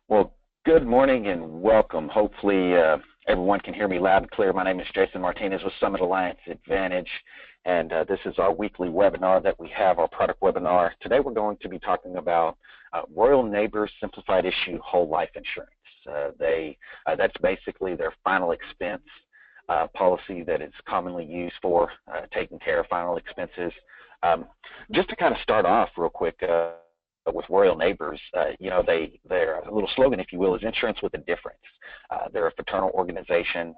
Well, good morning and welcome. Hopefully, everyone can hear me loud and clear. My name is Jason Martinez with Summit Alliance Advantage, and this is our weekly webinar that we have, our product webinar. Today, we're going to be talking about Royal Neighbors Simplified Issue Whole Life Insurance. That's basically their final expense policy that is commonly used for taking care of final expenses. Just to kind of start off real quick, with Royal Neighbors, their little slogan, if you will, is insurance with a difference. They're a fraternal organization,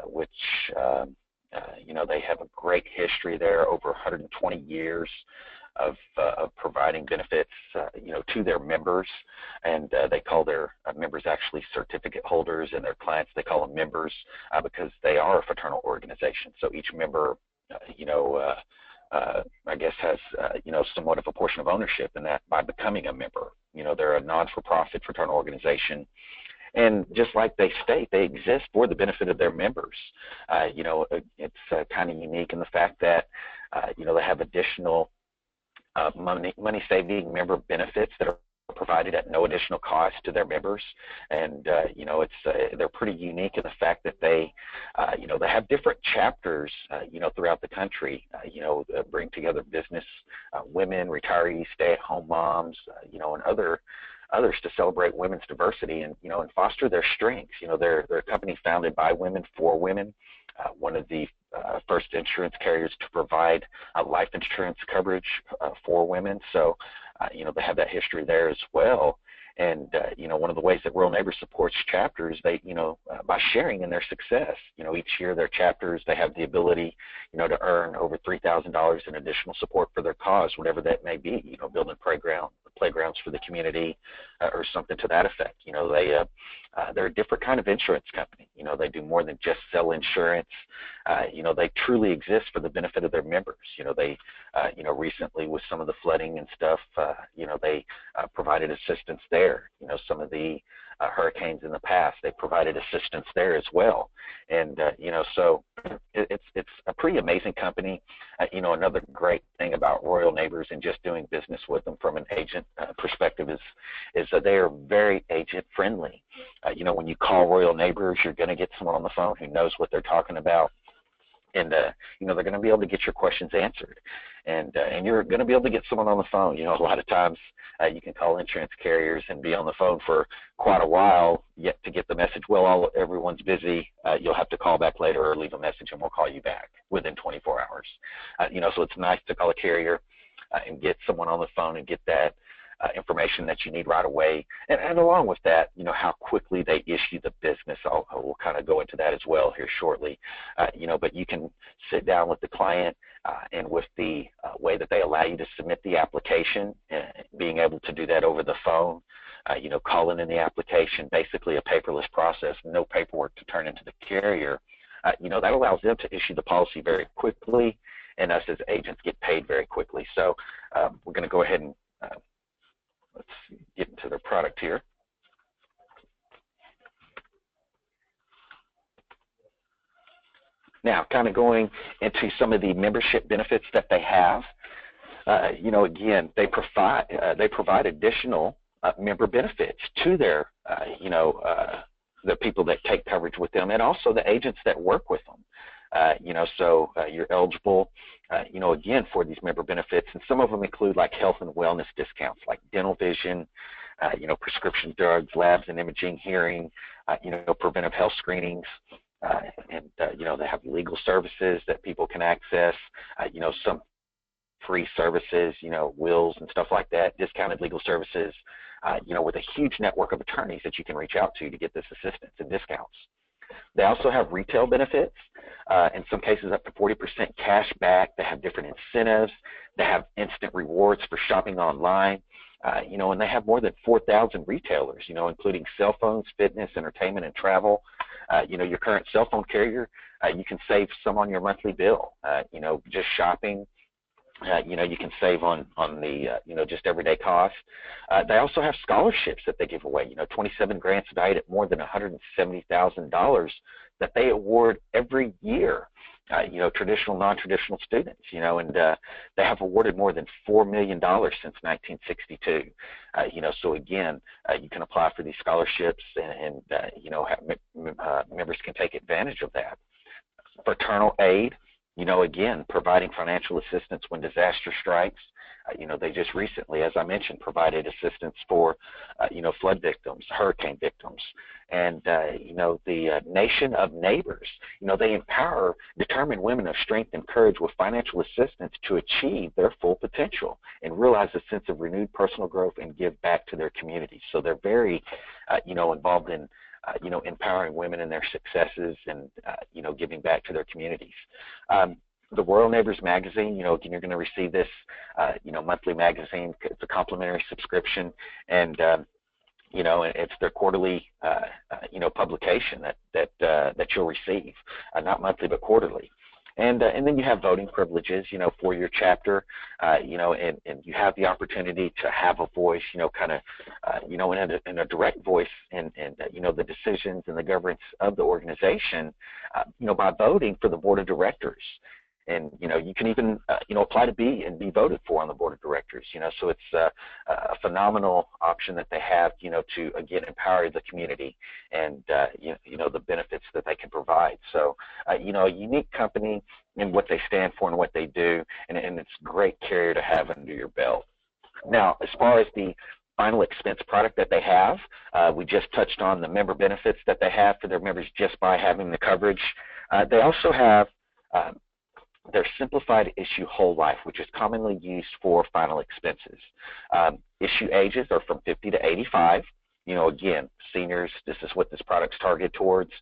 which they have a great history there, over 120 years of providing benefits, to their members, and they call their members actually certificate holders, and their clients they call them members because they are a fraternal organization. So each member, I guess has, somewhat of a portion of ownership in that by becoming a member. They're a non-for-profit fraternal organization. And just like they state, they exist for the benefit of their members. It's kind of unique in the fact that, they have additional money-saving member benefits that are provided at no additional cost to their members, and they're pretty unique in the fact that they have different chapters throughout the country, bring together business women, retirees, stay-at-home moms, and others to celebrate women's diversity and and foster their strengths. They're a company founded by women for women, one of the first insurance carriers to provide life insurance coverage for women. So they have that history there as well. And, one of the ways that Royal Neighbors supports chapters, they, by sharing in their success. Each year their chapters, they have the ability, to earn over $3,000 in additional support for their cause, whatever that may be, building playgrounds for the community or something to that effect. They're a different kind of insurance company. They do more than just sell insurance. They truly exist for the benefit of their members. They, recently with some of the flooding and stuff, they provided assistance there. Some of the hurricanes in the past, they provided assistance there as well. And, so it's a pretty amazing company. Another great thing about Royal Neighbors and just doing business with them from an agent perspective is that they are very agent friendly. When you call Royal Neighbors, you're going to get someone on the phone who knows what they're talking about. And, they're going to be able to get your questions answered. And you're going to be able to get someone on the phone. A lot of times you can call insurance carriers and be on the phone for quite a while, yet to get the message, well, everyone's busy. You'll have to call back later or leave a message and we'll call you back within 24 hours. So it's nice to call a carrier and get someone on the phone and get that information that you need right away. And along with that, how quickly they issue the business. We'll kind of go into that as well here shortly. But you can sit down with the client and with the way that they allow you to submit the application, being able to do that over the phone, calling in the application, basically a paperless process, no paperwork to turn into the carrier. That allows them to issue the policy very quickly, and us as agents get paid very quickly. So we're going to go ahead and let's get into their product here. Now, kind of going into some of the membership benefits that they have. Again, they provide additional member benefits to their, the people that take coverage with them, and also the agents that work with them. So you're eligible, again, for these member benefits, and some of them include like health and wellness discounts, like dental vision, prescription drugs, labs and imaging, hearing, preventive health screenings, and they have legal services that people can access, some free services, wills and stuff like that, discounted legal services, with a huge network of attorneys that you can reach out to get this assistance and discounts. They also have retail benefits, in some cases up to 40% cash back. They have different incentives. They have instant rewards for shopping online, and they have more than 4,000 retailers, including cell phones, fitness, entertainment, and travel. Your current cell phone carrier, you can save some on your monthly bill, just shopping. You can save on the, just everyday costs. They also have scholarships that they give away, 27 grants valued at more than $170,000 that they award every year. traditional, non-traditional students, and they have awarded more than $4 million since 1962. So again, you can apply for these scholarships, and members can take advantage of that. Fraternal aid, again, providing financial assistance when disaster strikes. They just recently, as I mentioned, provided assistance for, flood victims, hurricane victims. And, the Nation of Neighbors, they empower determined women of strength and courage with financial assistance to achieve their full potential and realize a sense of renewed personal growth and give back to their communities. So they're very, involved in, empowering women in their successes and, giving back to their communities. The Royal Neighbors magazine, again, you're going to receive this, monthly magazine. It's a complimentary subscription, and it's their quarterly, publication that you'll receive, not monthly but quarterly. And then you have voting privileges, for your chapter, and you have the opportunity to have a voice, in a direct voice in the decisions and the governance of the organization, by voting for the board of directors. And, you can even, apply to be and be voted for on the board of directors, so it's a phenomenal option that they have, to, again, empower the community and, the benefits that they can provide. So, a unique company in what they stand for and what they do, and it's a great carrier to have under your belt. Now, as far as the final expense product that they have, we just touched on the member benefits that they have for their members just by having the coverage. They also have their simplified issue whole life, which is commonly used for final expenses. Issue ages are from 50 to 85. Again, seniors, this is what this product's targeted towards.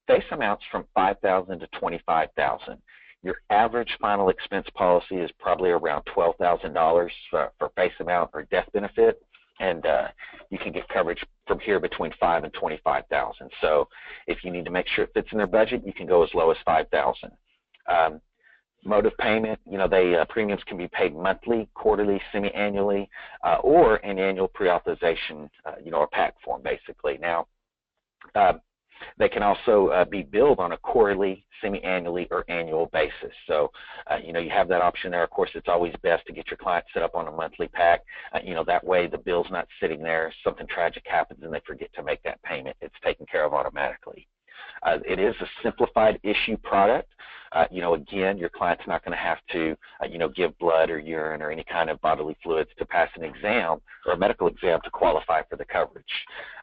Face amounts from $5,000 to $25,000. Your average final expense policy is probably around $12,000 for face amount or death benefit, and you can get coverage from here between $5,000 and $25,000. So if you need to make sure it fits in their budget, you can go as low as $5,000. Mode of payment, premiums can be paid monthly, quarterly, semi-annually, or an annual pre-authorization, a PAC form, basically. Now, they can also be billed on a quarterly, semi-annually, or annual basis. So, you have that option there. Of course, it's always best to get your client set up on a monthly PAC. That way the bill's not sitting there. Something tragic happens and they forget to make that payment. It's taken care of automatically. It is a simplified issue product. Again, your client's not going to have to, give blood or urine or any kind of bodily fluids to pass an exam or a medical exam to qualify for the coverage.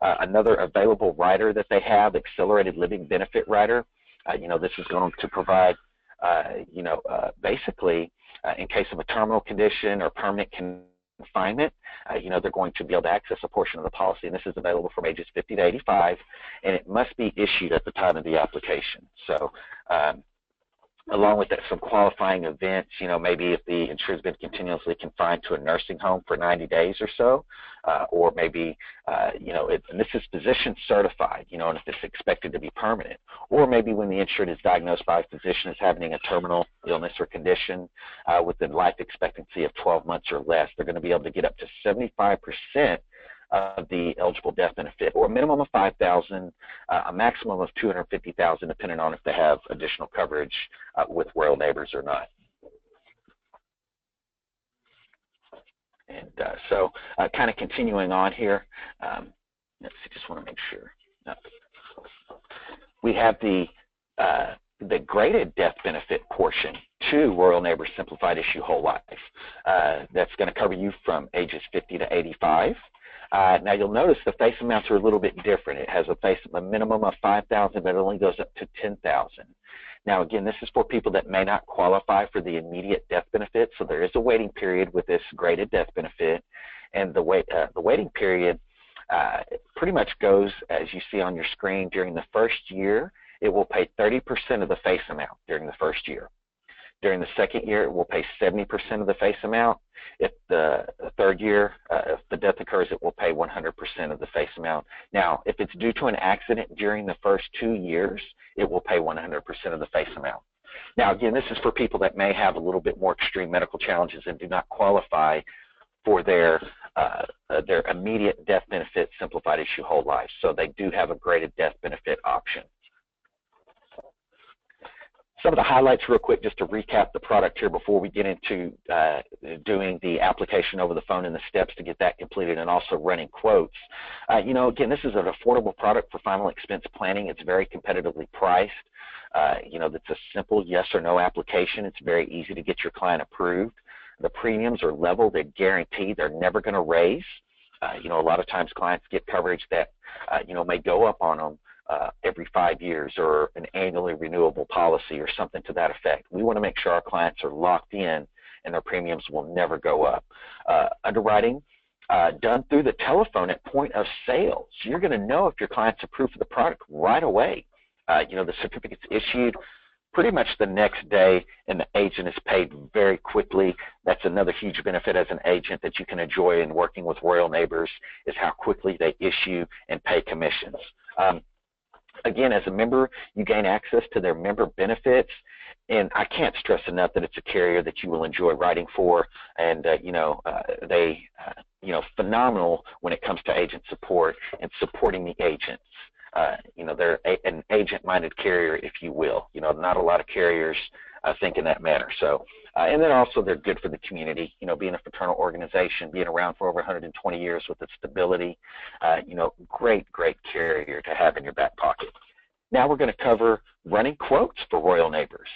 Another available rider that they have, Accelerated Living Benefit Rider, this is going to provide, basically, in case of a terminal condition or permanent confinement, they're going to be able to access a portion of the policy, and this is available from ages 50 to 85, and it must be issued at the time of the application. So, along with that, some qualifying events, maybe if the insured has been continuously confined to a nursing home for 90 days or so, or maybe, and this is physician certified, and if it's expected to be permanent, or maybe when the insured is diagnosed by a physician as having a terminal illness or condition with a life expectancy of 12 months or less, they're going to be able to get up to 75% of the eligible death benefit, or a minimum of $5,000, a maximum of $250,000, depending on if they have additional coverage with Royal Neighbors or not. And so, kind of continuing on here, let's see, just want to make sure. We have the graded death benefit portion to Royal Neighbors Simplified Issue Whole Life. That's going to cover you from ages 50 to 85. Now you'll notice the face amounts are a little bit different. It has a minimum of $5,000, but it only goes up to $10,000. Now again, this is for people that may not qualify for the immediate death benefit, so there is a waiting period with this graded death benefit, and the waiting period pretty much goes as you see on your screen. During the first year, it will pay 30% of the face amount during the first year. During the second year, it will pay 70% of the face amount. If the third year, if the death occurs, it will pay 100% of the face amount. Now, if it's due to an accident during the first 2 years, it will pay 100% of the face amount. Now, again, this is for people that may have a little bit more extreme medical challenges and do not qualify for their immediate death benefit simplified issue whole life. So they do have a graded death benefit option. Some of the highlights real quick, just to recap the product here before we get into doing the application over the phone and the steps to get that completed, and also running quotes. Again, this is an affordable product for final expense planning. It's very competitively priced. That's a simple yes or no application. It's very easy to get your client approved. The premiums are level. They're guaranteed. They're never going to raise. A lot of times clients get coverage that, may go up on them every 5 years, or an annually renewable policy or something to that effect. We want to make sure our clients are locked in and their premiums will never go up. Underwriting done through the telephone at point of sale. So you're going to know if your client's approved for the product right away. The certificate's issued pretty much the next day, and the agent is paid very quickly. That's another huge benefit as an agent that you can enjoy in working with Royal Neighbors, is how quickly they issue and pay commissions. Again, as a member, you gain access to their member benefits, and I can't stress enough that it's a carrier that you will enjoy writing for, and phenomenal when it comes to agent support and supporting the agents. They're an agent-minded carrier, if you will. Not a lot of carriers think in that manner. So, and then also they're good for the community. Being a fraternal organization, being around for over 120 years with its stability, great carrier to have in your back pocket. Now we're going to cover running quotes for Royal Neighbors.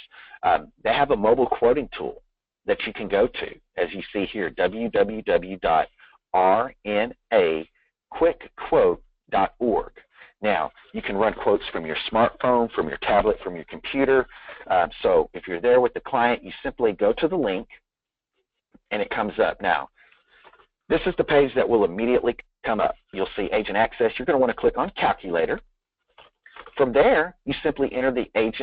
They have a mobile quoting tool that you can go to, as you see here, www.rnaquickquote.org. Now, you can run quotes from your smartphone, from your tablet, from your computer. So if you're there with the client, you simply go to the link, and it comes up. Now, this is the page that will immediately come up. You'll see Agent Access. You're going to want to click on Calculator. From there, you simply enter the age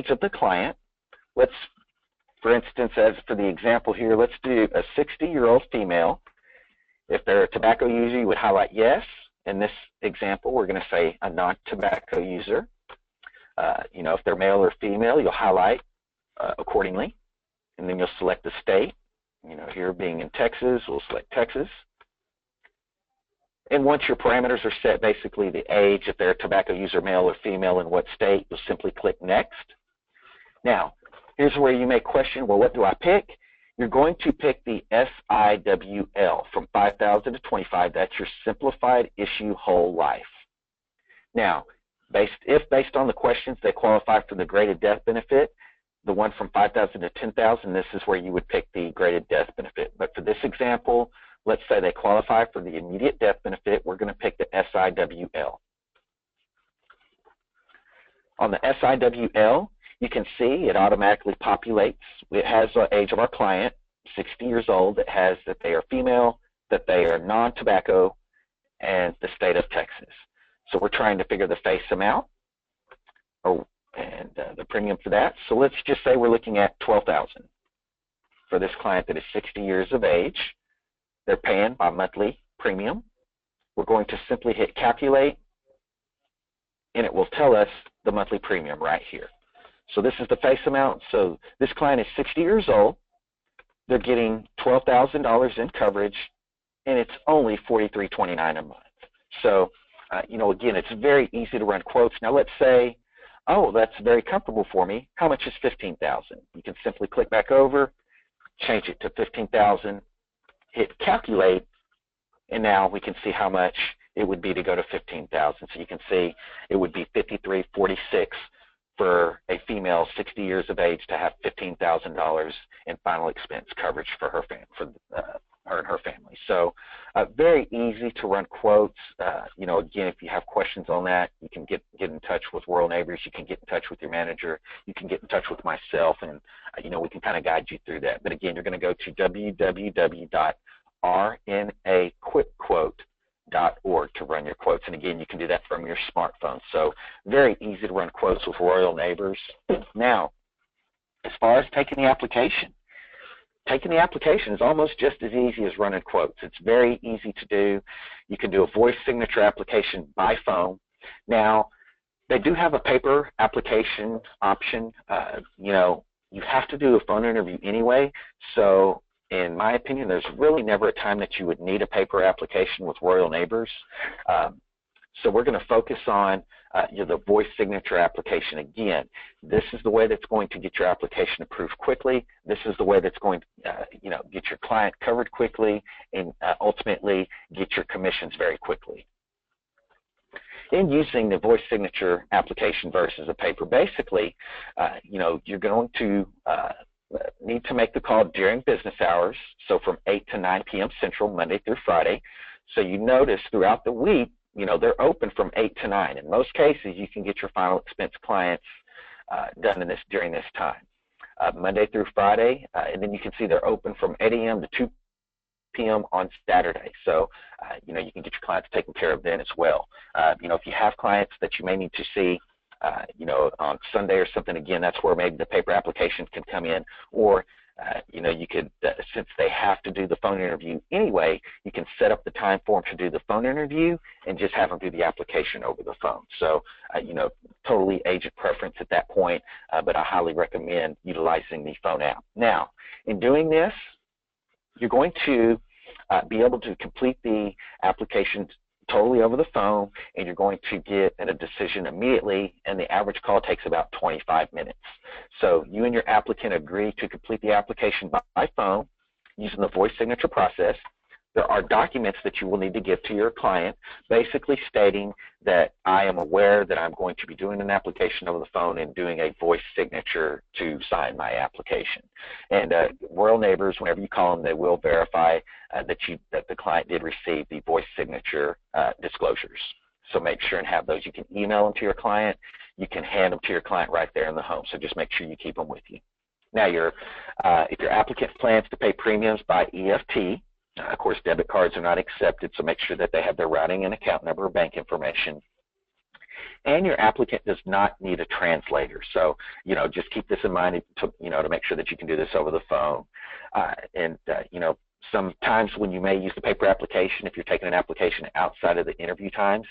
of the client. Let's, for instance, as for the example here, let's do a 60-year-old female. If they're a tobacco user, you would highlight yes. In this example, we're going to say a non-tobacco user. If they're male or female, you'll highlight accordingly, and then you'll select the state. Here being in Texas, we'll select Texas. And once your parameters are set, basically the age, if they're a tobacco user, male or female, in what state, you'll simply click Next. Now, here's where you may question, well, what do I pick? You're going to pick the SIWL from 5,000 to 25. That's your Simplified Issue Whole Life. Now, based on the questions, they qualify for the graded death benefit. The one from 5,000 to 10,000, this is where you would pick the graded death benefit. But for this example, let's say they qualify for the immediate death benefit. We're going to pick the SIWL. On the SIWL, you can see it automatically populates. It has the age of our client, 60 years old. It has that they are female, that they are non-tobacco, and the state of Texas. So we're trying to figure the face amount and the premium for that. So let's just say we're looking at $12,000 for this client that is 60 years of age. They're paying by monthly premium. We're going to simply hit Calculate, and it will tell us the monthly premium right here. So this is the face amount. So this client is 60 years old. They're getting $12,000 in coverage, and it's only $43.29 a month. So, again, it's very easy to run quotes. Now let's say, oh, that's very comfortable for me. How much is $15,000? You can simply click back over, change it to $15,000, hit Calculate, and now we can see how much it would be to go to $15,000. So you can see it would be $53.46 for a female 60 years of age to have $15,000 in final expense coverage for her her and her family. So very easy to run quotes. Again, if you have questions on that, you can get in touch with Royal Neighbors. You can get in touch with your manager. You can get in touch with myself, and we can kind of guide you through that. But again, you're going to go to www.rnaquickquote.org to run your quotes. And again, you can do that from your smartphone. So very easy to run quotes with Royal Neighbors. Now, as far as taking the application is almost just as easy as running quotes. It's very easy to do. You can do a voice signature application by phone. Now, they do have a paper application option. You have to do a phone interview anyway. So in my opinion, there's really never a time that you would need a paper application with Royal Neighbors. So we're going to focus on the voice signature application. Again, this is the way that's going to get your application approved quickly. This is the way that's going to get your client covered quickly and ultimately get your commissions very quickly. In using the voice signature application versus a paper, basically, you're going to need to make the call during business hours, so from 8 to 9 p.m. Central, Monday through Friday. So you notice throughout the week, they're open from 8 to 9. In most cases, you can get your final expense clients done during this time, Monday through Friday, and then you can see they're open from 8 a.m. to 2 p.m. on Saturday. So, you can get your clients taken care of then as well. If you have clients that you may need to see, on Sunday or something, again, that's where maybe the paper application can come in, or you could, since they have to do the phone interview anyway, you can set up the time for them to do the phone interview and just have them do the application over the phone. So, totally agent preference at that point, but I highly recommend utilizing the phone app. Now, in doing this, you're going to be able to complete the application totally over the phone, and you're going to get a decision immediately, and the average call takes about 25 minutes. So you and your applicant agree to complete the application by phone using the voice signature process. There are documents that you will need to give to your client, basically stating that I am aware that I'm going to be doing an application over the phone and doing a voice signature to sign my application. And Royal Neighbors, whenever you call them, they will verify that the client did receive the voice signature disclosures. So make sure and have those. You can email them to your client. You can hand them to your client right there in the home. So just make sure you keep them with you. Now, if your applicant plans to pay premiums by EFT, of course, debit cards are not accepted, so make sure that they have their routing and account number or bank information. And your applicant does not need a translator. So, just keep this in mind to make sure that you can do this over the phone. Sometimes when you may use the paper application, if you're taking an application outside of the interview times,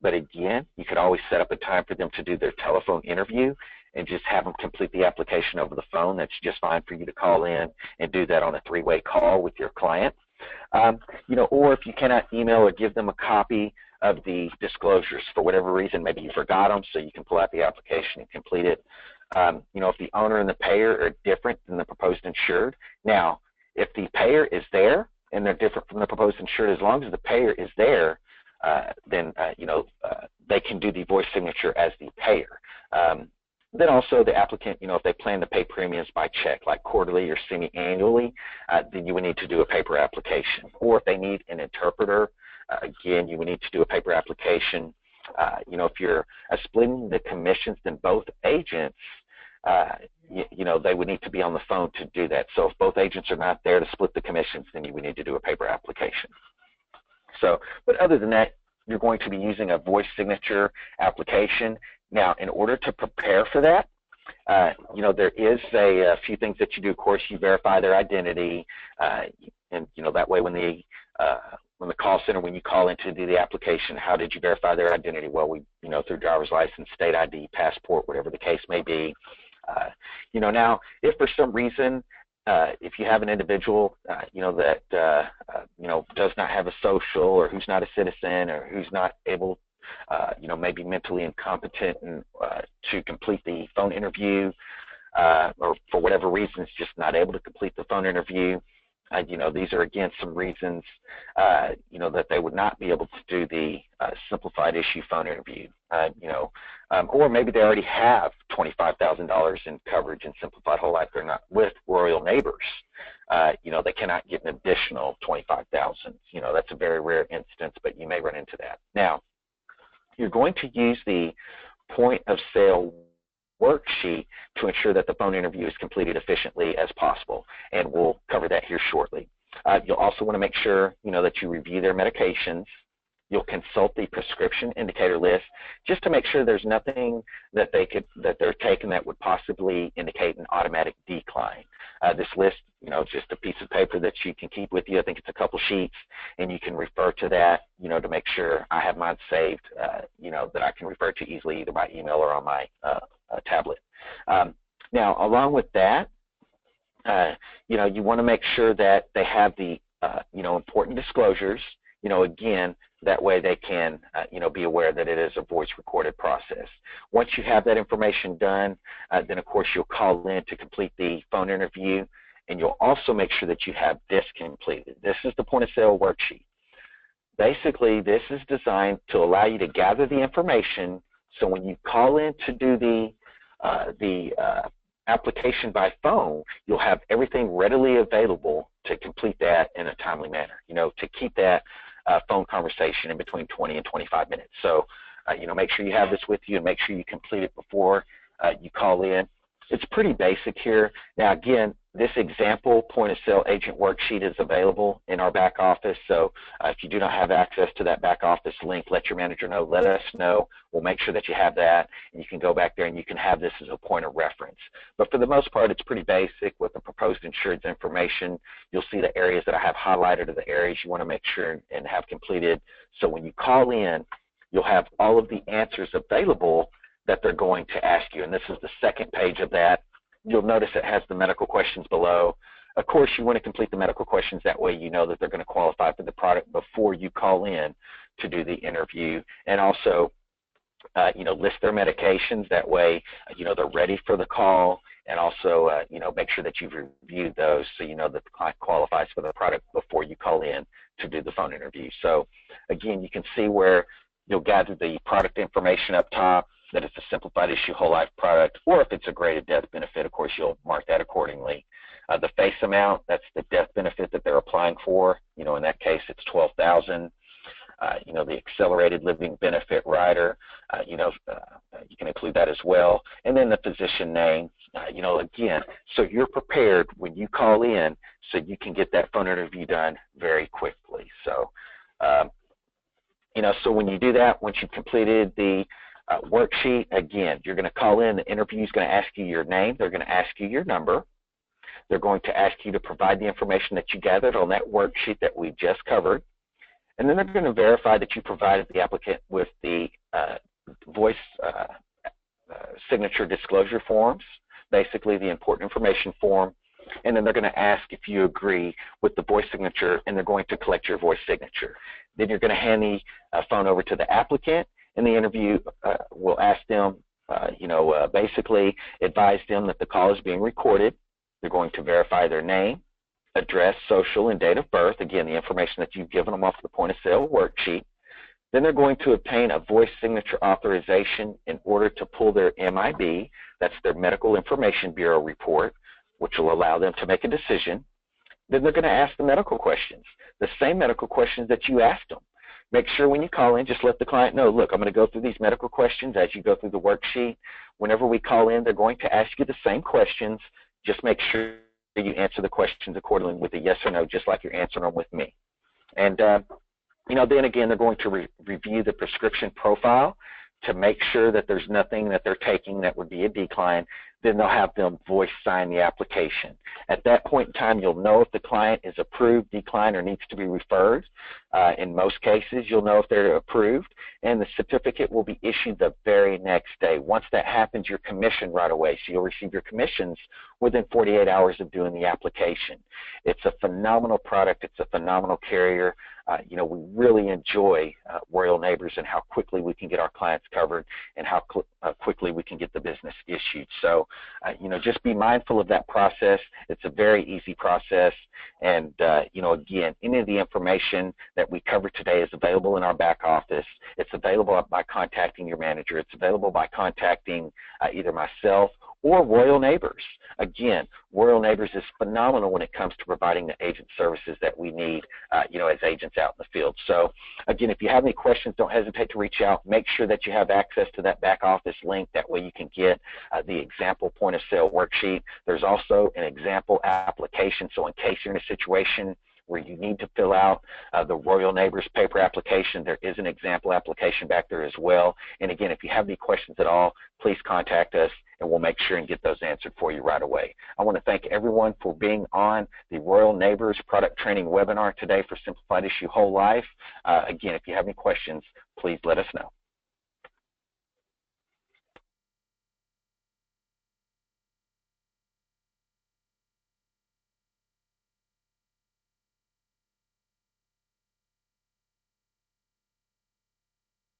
but again, you could always set up a time for them to do their telephone interview and just have them complete the application over the phone. That's just fine for you to call in and do that on a three-way call with your client. Or if you cannot email or give them a copy of the disclosures for whatever reason, maybe you forgot them, so you can pull out the application and complete it. If the owner and the payer are different than the proposed insured. Now, if the payer is there and they're different from the proposed insured, as long as the payer is there, then they can do the voice signature as the payer. Then also the applicant, if they plan to pay premiums by check, like quarterly or semi-annually, then you would need to do a paper application. Or if they need an interpreter, again, you would need to do a paper application. If you're splitting the commissions, then both agents, they would need to be on the phone to do that. So if both agents are not there to split the commissions, then you would need to do a paper application. So, but other than that, you're going to be using a voice signature application. Now, in order to prepare for that, there is a few things that you do. Of course, you verify their identity, and that way when the call center, when you call in to do the application, how did you verify their identity? Well, through driver's license, state ID, passport, whatever the case may be. Now, if for some reason, if you have an individual, that does not have a social, or who's not a citizen, or who's not able, maybe mentally incompetent and, to complete the phone interview, or for whatever reason is just not able to complete the phone interview, these are again some reasons, that they would not be able to do the simplified issue phone interview. Or maybe they already have $25,000 in coverage in simplified whole life. They're not with Royal Neighbors. They cannot get an additional $25,000. That's a very rare instance, but you may run into that. Now, you're going to use the point of sale worksheet to ensure that the phone interview is completed efficiently as possible, and we'll cover that here shortly. You'll also want to make sure that you review their medications. You'll consult the prescription indicator list just to make sure there's nothing that they're taking that would possibly indicate an automatic decline. This list, just a piece of paper that you can keep with you. I think it's a couple sheets, and you can refer to that, to make sure. I have mine saved, that I can refer to easily either by email or on my tablet. Now, along with that, you want to make sure that they have the important disclosures. again, that way they can, be aware that it is a voice recorded process. Once you have that information done, then of course you'll call in to complete the phone interview, and you'll also make sure that you have this completed. This is the point of sale worksheet. Basically, this is designed to allow you to gather the information, so when you call in to do the application by phone, you'll have everything readily available to complete that in a timely manner, to keep that phone conversation in between 20 and 25 minutes. So, make sure you have this with you and make sure you complete it before you call in. It's pretty basic here. Now, again, this example point of sale agent worksheet is available in our back office. So if you do not have access to that back office link, let your manager know, let us know. We'll make sure that you have that, and you can go back there and you can have this as a point of reference. But for the most part, it's pretty basic with the proposed insureds information. You'll see the areas that I have highlighted are the areas you want to make sure and have completed. So when you call in, you'll have all of the answers available that they're going to ask you. And this is the second page of that. You'll notice it has the medical questions below. Of course, you want to complete the medical questions. That way you know that they're going to qualify for the product before you call in to do the interview. And also, list their medications. That way, they're ready for the call. And also, make sure that you've reviewed those so you know that the client qualifies for the product before you call in to do the phone interview. So, again, you can see where you'll gather the product information up top, that it's a simplified issue whole life product, or if it's a graded death benefit, of course, you'll mark that accordingly. The face amount, that's the death benefit that they're applying for. In that case, it's $12,000. The accelerated living benefit rider, you can include that as well. And then the physician name, again, so you're prepared when you call in so you can get that phone interview done very quickly. So, so when you do that, once you've completed the worksheet, again, you're going to call in. The interview is going to ask you your name. They're going to ask you your number. They're going to ask you to provide the information that you gathered on that worksheet that we just covered. And then they're going to verify that you provided the applicant with the voice signature disclosure forms, basically the important information form. And then they're going to ask if you agree with the voice signature, and they're going to collect your voice signature. Then you're going to hand the phone over to the applicant. In the interview, we'll ask them, basically advise them that the call is being recorded. They're going to verify their name, address, social, and date of birth. Again, the information that you've given them off the point of sale worksheet. Then they're going to obtain a voice signature authorization in order to pull their MIB. That's their Medical Information Bureau report, which will allow them to make a decision. Then they're going to ask the medical questions, the same medical questions that you asked them. Make sure when you call in, just let the client know, look, I'm going to go through these medical questions as you go through the worksheet. Whenever we call in, they're going to ask you the same questions. Just make sure you answer the questions accordingly with a yes or no, just like you're answering them with me. And, then again, they're going to review the prescription profile to make sure that there's nothing that they're taking that would be a decline. Then they'll have them voice sign the application. At that point in time, you'll know if the client is approved, declined, or needs to be referred. In most cases, you'll know if they're approved, and the certificate will be issued the very next day. Once that happens, you're commissioned right away, so you'll receive your commissions within 48 hours of doing the application. It's a phenomenal product. It's a phenomenal carrier. We really enjoy Royal Neighbors and how quickly we can get our clients covered and how quickly we can get the business issued. So, just be mindful of that process. It's a very easy process. And, again, any of the information that we covered today is available in our back office. It's available by contacting your manager. It's available by contacting either myself or Royal Neighbors. Again, Royal Neighbors is phenomenal when it comes to providing the agent services that we need, as agents out in the field. So, again, if you have any questions, don't hesitate to reach out. Make sure that you have access to that back office link. That way you can get the example point of sale worksheet. There's also an example application. So in case you're in a situation where you need to fill out the Royal Neighbors paper application, there is an example application back there as well. And again, if you have any questions at all, please contact us and we'll make sure and get those answered for you right away. I want to thank everyone for being on the Royal Neighbors product training webinar today for Simplified Issue Whole Life. Again, if you have any questions, please let us know.